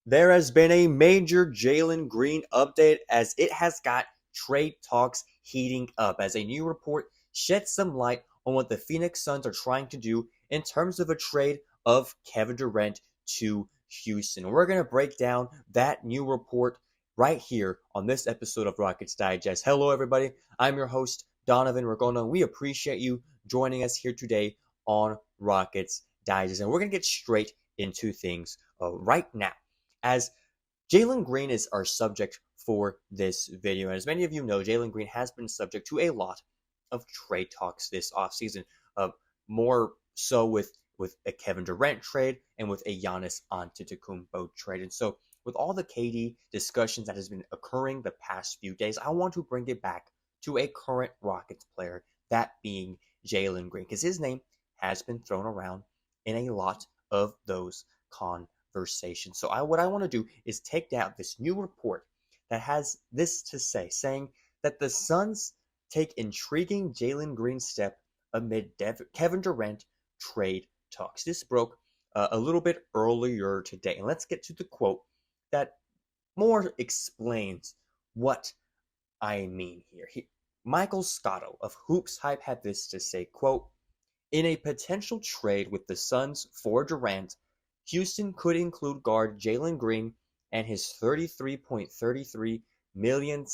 There has been a major Jalen Green update as it has got trade talks heating up as a new report sheds some light on what the Phoenix Suns are trying to do in terms of a trade of Kevin Durant to Houston. We're going to break down that new report right here on this episode of Rockets Digest. Hello, everybody. I'm your host, Donovan Ricondo, and we appreciate you joining us here today on Rockets Digest. And we're going to get straight into things right now as Jalen Green is our subject for this video. And as many of you know, Jalen Green has been subject to a lot of trade talks this offseason, more so with a Kevin Durant trade and with a Giannis Antetokounmpo trade. And so with all the KD discussions that has been occurring the past few days, I want to bring it back to a current Rockets player, that being Jalen Green, because his name has been thrown around in a lot of those conversations. So what I want to do is take down this new report that has this to say, saying that the Suns take intriguing Jalen Green step amid Kevin Durant trade talks. This broke a little bit earlier today. And let's get to the quote that more explains what I mean here. Michael Scotto of HoopsHype had this to say, quote, in a potential trade with the Suns for Durant, Houston could include guard Jalen Green and his $33.33 million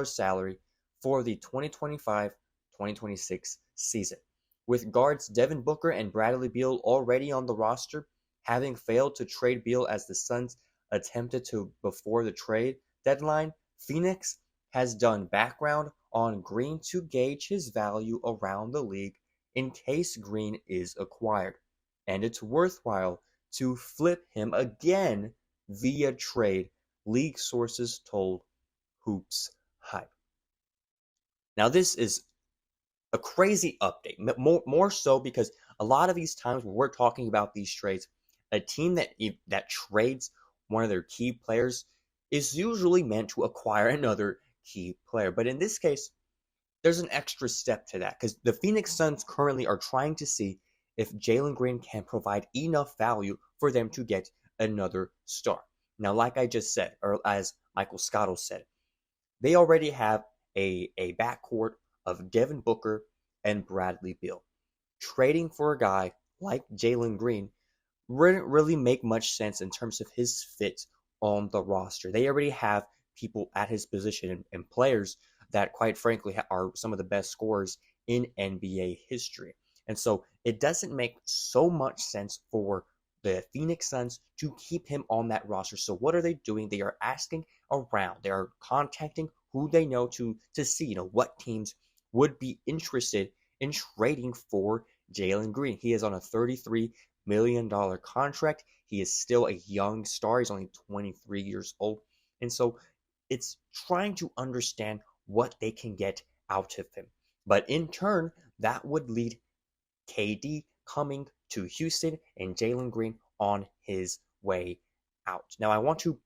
salary for the 2025-2026 season. With guards Devin Booker and Bradley Beal already on the roster, having failed to trade Beal as the Suns attempted to before the trade deadline, Phoenix has done background on Green to gauge his value around the league in case Green is acquired, and it's worthwhile to flip him again via trade, league sources told HoopsHype. Now, this is a crazy update, more so because a lot of these times when we're talking about these trades, a team that trades one of their key players is usually meant to acquire another key player. But in this case, there's an extra step to that because the Phoenix Suns currently are trying to see if Jalen Green can provide enough value for them to get another star. Now, like I just said, or as Michael Scotto said, they already have a backcourt of Devin Booker and Bradley Beal. Trading for a guy like Jalen Green wouldn't really make much sense in terms of his fit on the roster. They already have people at his position and players that, quite frankly, are some of the best scorers in NBA history. And so it doesn't make so much sense for the Phoenix Suns to keep him on that roster. So what are they doing? They are asking around. They are contacting who they know to see, what teams would be interested in trading for Jalen Green. He is on a $33 million contract. He is still a young star. He's only 23 years old. And so it's trying to understand what they can get out of him. But in turn, that would lead KD coming to Houston and Jalen Green on his way out. Now, I want to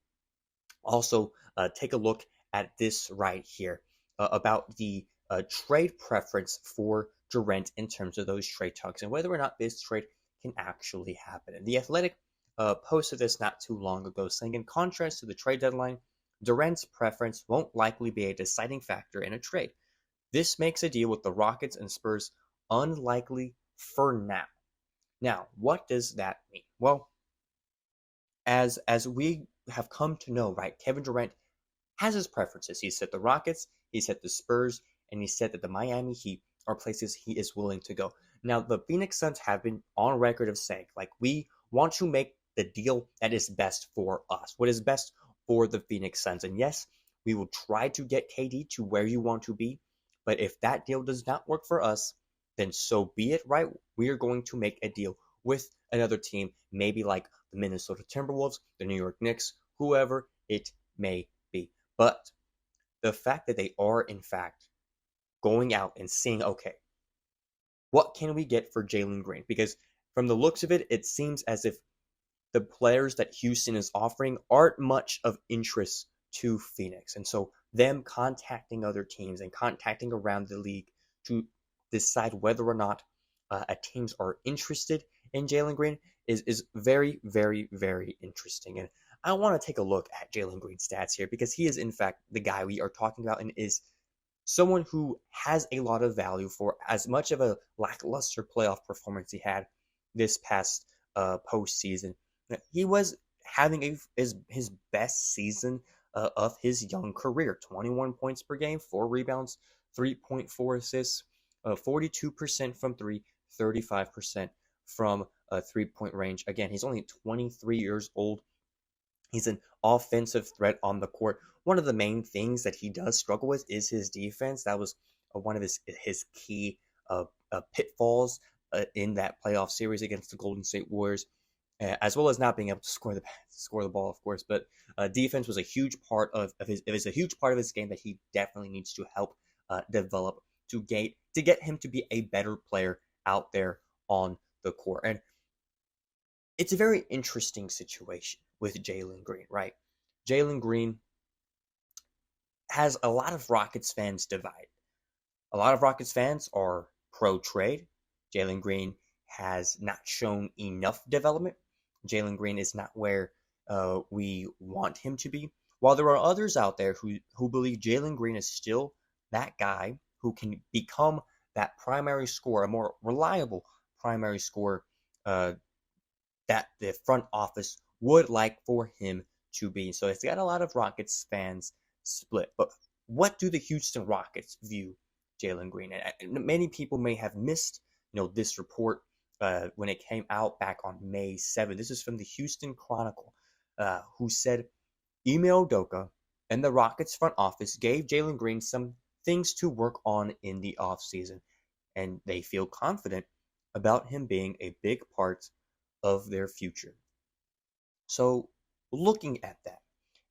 also take a look at this right here about the trade preference for Durant in terms of those trade talks and whether or not this trade can actually happen. And the Athletic posted this not too long ago, saying in contrast to the trade deadline, Durant's preference won't likely be a deciding factor in a trade. This makes a deal with the Rockets and Spurs unlikely for now. Now, what does that mean? Well, as we have come to know, right, Kevin Durant has his preferences. He said the Rockets, he said the Spurs, and he said that the Miami Heat are places he is willing to go. Now, the Phoenix Suns have been on record of saying, we want to make the deal that is best for us, what is best for the Phoenix Suns. And yes, we will try to get KD to where you want to be, but if that deal does not work for us, then so be it, right? We are going to make a deal with another team, maybe like the Minnesota Timberwolves, the New York Knicks, whoever it may be. But the fact that they are, in fact, going out and seeing, okay, what can we get for Jalen Green? Because from the looks of it, it seems as if the players that Houston is offering aren't much of interest to Phoenix. And so them contacting other teams and contacting around the league to decide whether or not teams are interested in Jalen Green is very, very, very interesting. And I want to take a look at Jalen Green's stats here because he is, in fact, the guy we are talking about and is someone who has a lot of value for as much of a lackluster playoff performance he had this past postseason. He was having his best season of his young career. 21 points per game, 4 rebounds, 3.4 assists, 42% from three, 35% from a three-point range. Again, he's only 23 years old. He's an offensive threat on the court. One of the main things that he does struggle with is his defense. That was one of his key pitfalls in that playoff series against the Golden State Warriors, as well as not being able to score the ball, of course. But defense was a huge part of his. It was a huge part of his game that he definitely needs to help develop to get him to be a better player out there on the court. And it's a very interesting situation with Jalen Green, right? Jalen Green has a lot of Rockets fans divided. A lot of Rockets fans are pro-trade. Jalen Green has not shown enough development. Jalen Green is not where we want him to be. While there are others out there who believe Jalen Green is still that guy who can become that primary scorer, a more reliable primary scorer that the front office would like for him to be. So it's got a lot of Rockets fans split. But what do the Houston Rockets view Jalen Green? And many people may have missed, this report when it came out back on May 7th. This is from the Houston Chronicle, who said Ime Udoka and the Rockets front office gave Jalen Green some things to work on in the offseason, and they feel confident about him being a big part of their future. So looking at that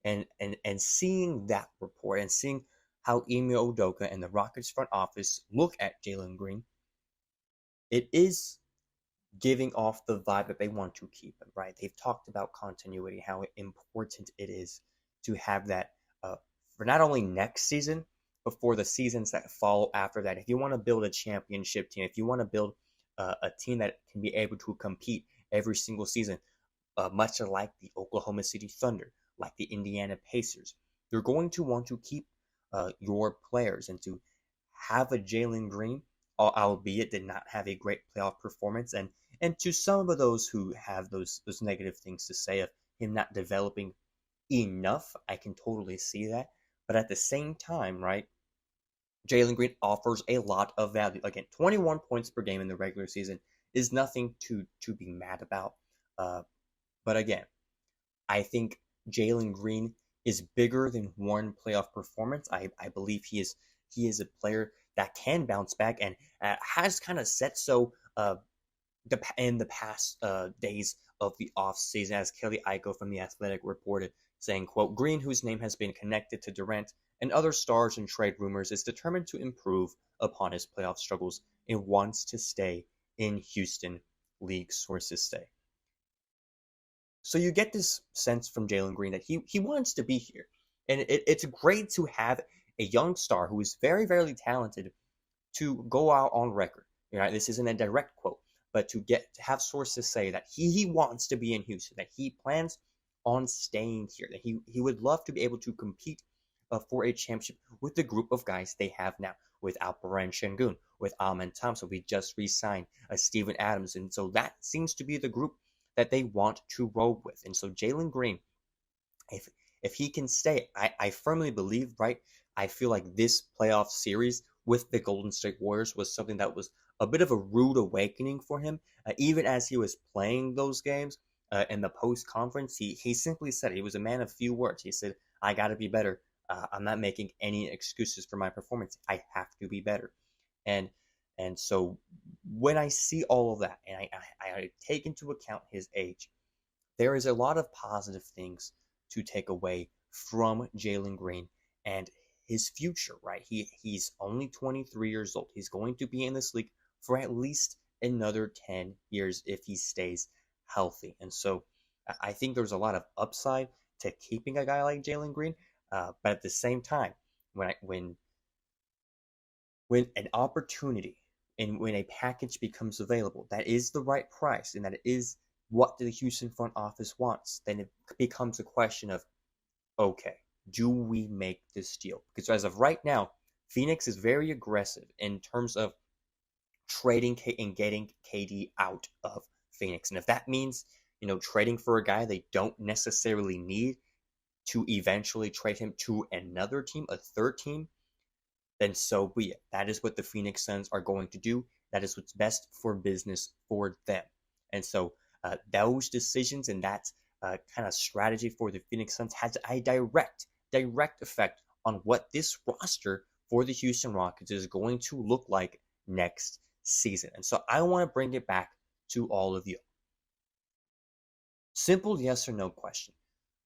and seeing that report and seeing how Ime Udoka and the Rockets front office look at Jalen Green, it is giving off the vibe that they want to keep him, right? They've talked about continuity, how important it is to have that for not only next season, but for the seasons that follow after that. If you want to build a championship team, if you want to build a team that can be able to compete every single season, much like the Oklahoma City Thunder, like the Indiana Pacers, you're going to want to keep your players, and to have a Jalen Green, albeit did not have a great playoff performance, and to some of those who have those negative things to say of him not developing enough, I can totally see that. But at the same time, right, Jalen Green offers a lot of value. Again, 21 points per game in the regular season is nothing to be mad about. But again, I think Jalen Green is bigger than one playoff performance. I believe he is a player that can bounce back and has kind of set so in the past days of the offseason, as Kelly Iko from The Athletic reported, saying, quote, Green, whose name has been connected to Durant and other stars and trade rumors, is determined to improve upon his playoff struggles and wants to stay in Houston, league sources say. So you get this sense from Jalen Green that he wants to be here. And it's great to have a young star who is very, very talented to go out on record. This isn't a direct quote, but to have sources say that he wants to be in Houston, that he plans on staying here, that he would love to be able to compete for a championship with the group of guys they have now, with Alperen Şengün, with Amen Thompson. We just re-signed Steven Adams, and so that seems to be the group that they want to roll with. And so Jalen Green, if he can stay, I firmly believe, right, I feel like this playoff series with the Golden State Warriors was something that was a bit of a rude awakening for him. Even as he was playing those games in the post-conference, he simply said, he was a man of few words. He said, I got to be better. I'm not making any excuses for my performance. I have to be better. And so when I see all of that, and I take into account his age, there is a lot of positive things to take away from Jalen Green and his future, right? He's only 23 years old. He's going to be in this league for at least another 10 years if he stays healthy. And so I think there's a lot of upside to keeping a guy like Jalen Green. But at the same time, when an opportunity and when a package becomes available that is the right price and that is what the Houston front office wants. Then it becomes a question of, okay, do we make this deal? Because as of right now, Phoenix is very aggressive in terms of trading and getting KD out of Phoenix. And if that means, trading for a guy they don't necessarily need to eventually trade him to another team, a third team, then so be it. That is what the Phoenix Suns are going to do. That is what's best for business for them. And so those decisions and that kind of strategy for the Phoenix Suns has a direct effect on what this roster for the Houston Rockets is going to look like next season. And so I want to bring it back to all of you. Simple yes or no question.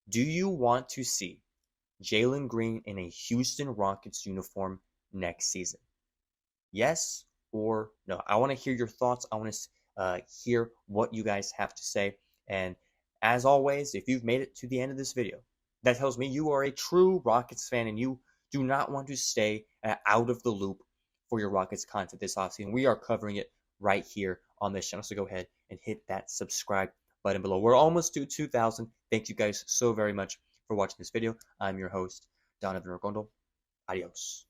Do you want to see Jalen Green in a Houston Rockets uniform next season? Yes or no? I want to hear your thoughts. I want to hear what you guys have to say. And as always, if you've made it to the end of this video, that tells me you are a true Rockets fan and you do not want to stay out of the loop for your Rockets content this offseason. We are covering it right here on this channel. So go ahead and hit that subscribe button below. We're almost to 2,000. Thank you guys so very much for watching this video. I'm your host, Donovan Ricondo. Adios.